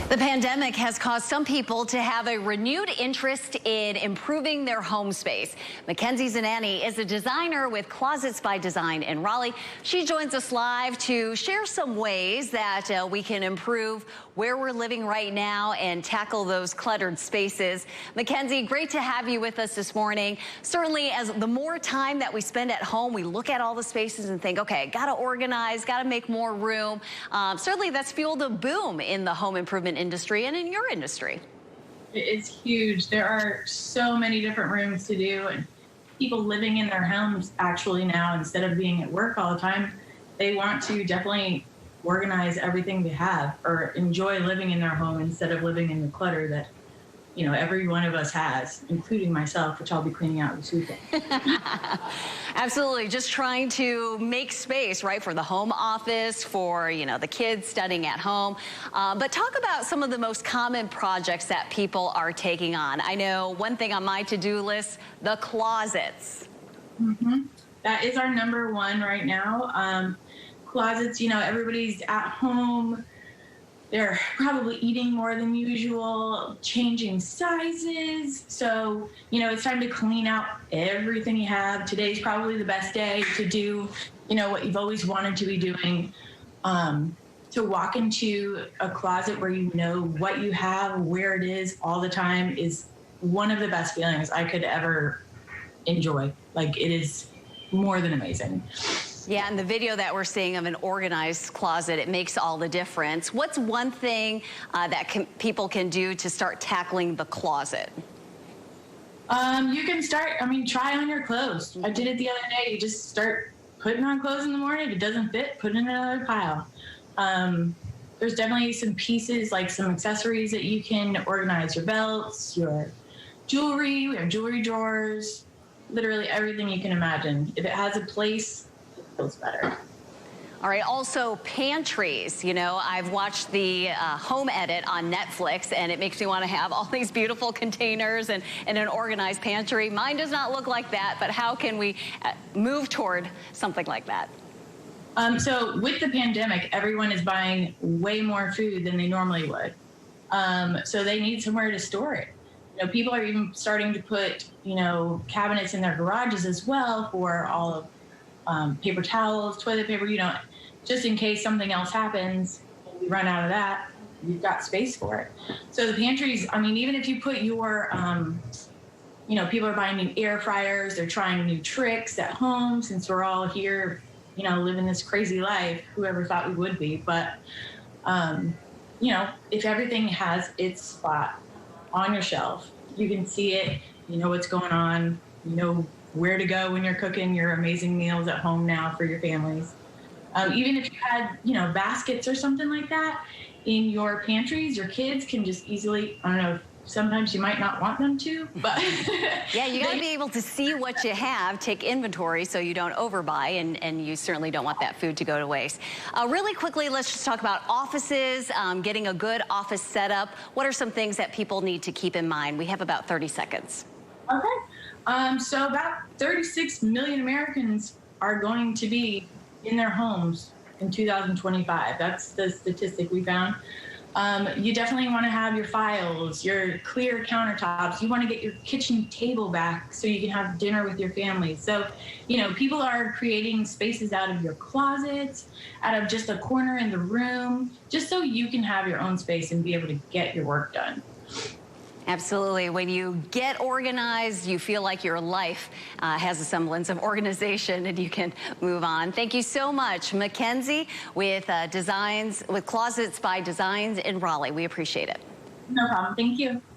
The pandemic has caused some people to have a renewed interest in improving their home space. Mackenzie Zanani is a designer with Closets by Design in Raleigh. She joins us live to share some ways that we can improve where we're living right now and tackle those cluttered spaces. Mackenzie, great to have you with us this morning. Certainly, as the more time that we spend at home, we look at all the spaces and think, okay, gotta organize, gotta make more room. Certainly that's fueled a boom in the home improvement industry and in your industry. It's huge. There are so many different rooms to do, and people living in their homes actually now, instead of being at work all the time, they want to definitely organize everything they have or enjoy living in their home instead of living in the clutter that, you know, every one of us has, including myself, which I'll be cleaning out this weekend. Absolutely. Just trying to make space, right, for the home office, for, you know, the kids studying at home. But talk about some of the most common projects that people are taking on. I know one thing on my to-do list, the closets. That is our number one right now. Closets, you know, everybody's at home. They're probably eating more than usual, changing sizes. So, you know, it's time to clean out everything you have. Today's probably the best day to do, you know, what you've always wanted to be doing. To walk into a closet where you know what you have, where it is all the time is one of the best feelings I could ever enjoy. Like, it is more than amazing. Yeah, and the video that we're seeing of an organized closet, it makes all the difference. What's one thing that people can do to start tackling the closet? You can start, try on your clothes. I did it the other day. You just start putting on clothes in the morning. If it doesn't fit, put it in another pile. There's definitely some pieces, like some accessories that you can organize, your belts, your jewelry. We have jewelry drawers, literally everything you can imagine. If it has a place, feels better. All right, also pantries. You know, I've watched the Home Edit on Netflix, and it makes me want to have all these beautiful containers and an organized pantry. Mine does not look like that, but how can we move toward something like that? So with the pandemic, everyone is buying way more food than they normally would. So they need somewhere to store it. You know, people are even starting to put, you know, cabinets in their garages as well for all of paper towels, toilet paper, you know, just in case something else happens, we run out of that, you've got space for it. So the pantries, even if you put your, you know, people are buying new air fryers, they're trying new tricks at home since we're all here, you know, living this crazy life, whoever thought we would be. But, you know, if everything has its spot on your shelf, you can see it, you know what's going on, you know where to go when you're cooking your amazing meals at home now for your families. Even if you had, you know, baskets or something like that in your pantries, your kids can just easily, I don't know, sometimes you might not want them to, but. Yeah, you gotta be able to see what you have, take inventory so you don't overbuy, and you certainly don't want that food to go to waste. Really quickly, let's just talk about offices, getting a good office setup. What are some things that people need to keep in mind? We have about 30 seconds. Okay. So about 36 million Americans are going to be in their homes in 2025. That's the statistic we found. You definitely want to have your files, your clear countertops. You want to get your kitchen table back so you can have dinner with your family. So, you know, people are creating spaces out of your closets, out of just a corner in the room, just so you can have your own space and be able to get your work done. Absolutely. When you get organized, you feel like your life has a semblance of organization and you can move on. Thank you so much, Mackenzie, with Closets by Designs in Raleigh. We appreciate it. No problem. Thank you.